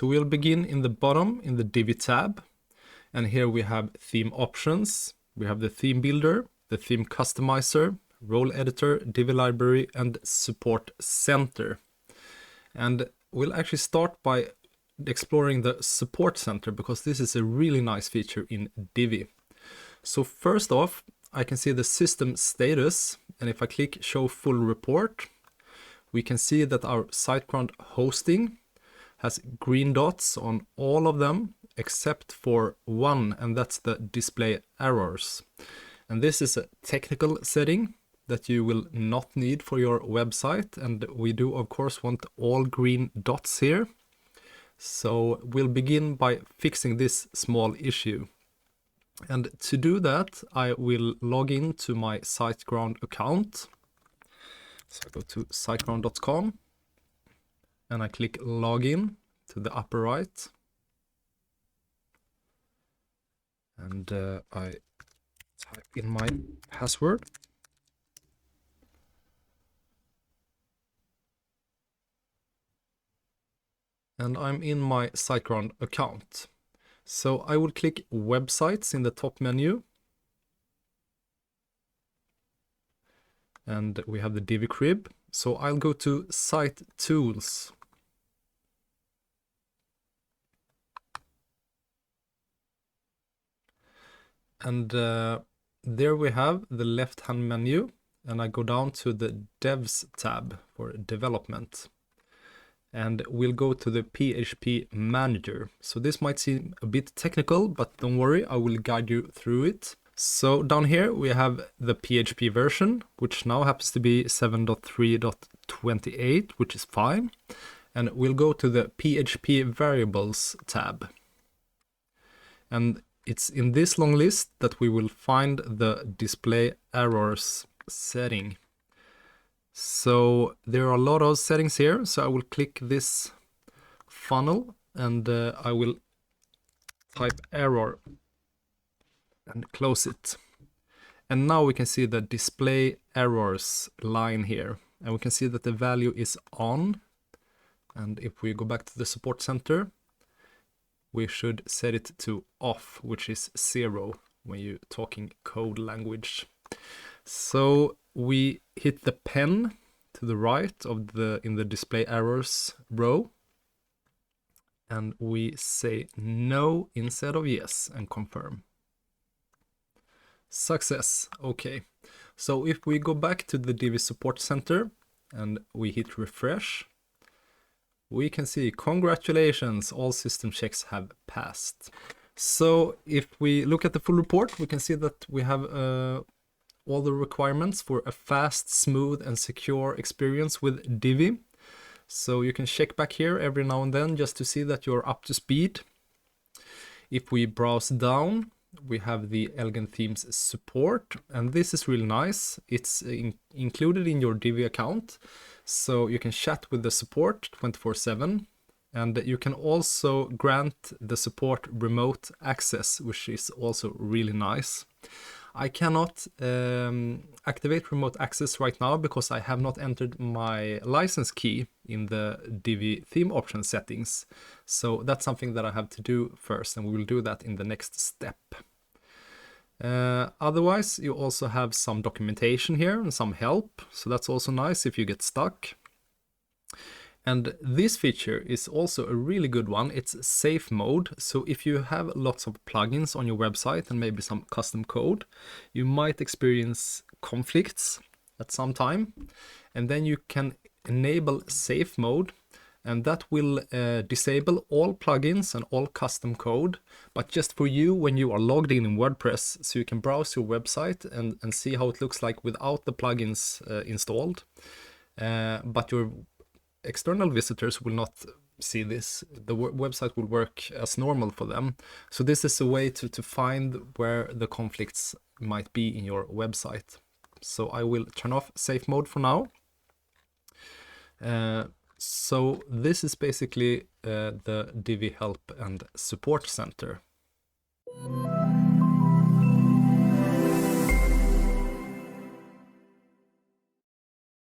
So we'll begin in the bottom in the Divi tab. And here we have theme options. We have the theme builder, the theme customizer, role editor, Divi library, and support center. And we'll actually start by exploring the support center because this is a really nice feature in Divi. So first off, I can see the system status, and if I click show full report, we can see that our SiteGround hosting has green dots on all of them except for one, and that's the display errors. And this is a technical setting that you will not need for your website, and we do of course want all green dots here. So we'll begin by fixing this small issue. And to do that, I will log in to my SiteGround account. So I go to siteground.com and I click login to the upper right. And I type in my password. And I'm in my SiteGround account. So I will click websites in the top menu. And we have the Divi crib. So I'll go to site tools. And there we have the left hand menu. And I go down to the devs tab for development. And we'll go to the Php Manager. So this might seem a bit technical, but don't worry, I will guide you through it. So down here we have the PHP version, which now happens to be 7.3.28, which is fine. And we'll go to the PHP variables tab. And it's in this long list that we will find the display errors setting. So there are a lot of settings here, so I will click this funnel and I will type error and close it. And now we can see the display errors line here, and we can see that the value is on. And if we go back to the support center, we should set it to off, which is 0 when you're talking code language. So we hit the pen to the right of in the display errors row, and we say no instead of yes and confirm. Success. Okay. So if we go back to the Divi Support Center and we hit refresh, we can see congratulations, all system checks have passed. So if we look at the full report, we can see that we have all the requirements for a fast, smooth, and secure experience with Divi. So you can check back here every now and then just to see that you're up to speed. If we browse down, we have the Elgin themes support, and this is really nice. It's included in your Divi account, so you can chat with the support 24/7. And you can also grant the support remote access, which is also really nice. I cannot activate remote access right now because I have not entered my license key in the Divi theme option settings. So that's something that I have to do first, and we will do that in the next step. Otherwise, you also have some documentation here and some help. So that's also nice if you get stuck. And this feature is also a really good one. It's safe mode. So if you have lots of plugins on your website and maybe some custom code, you might experience conflicts at some time. And then you can enable safe mode, and that will disable all plugins and all custom code, but just for you when you are logged in WordPress, so you can browse your website and see how it looks like without the plugins installed. But your external visitors will not see this. The website will work as normal for them. So this is a way to find where the conflicts might be in your website. So I will turn off safe mode for now. So this is basically the Divi Help and Support Center.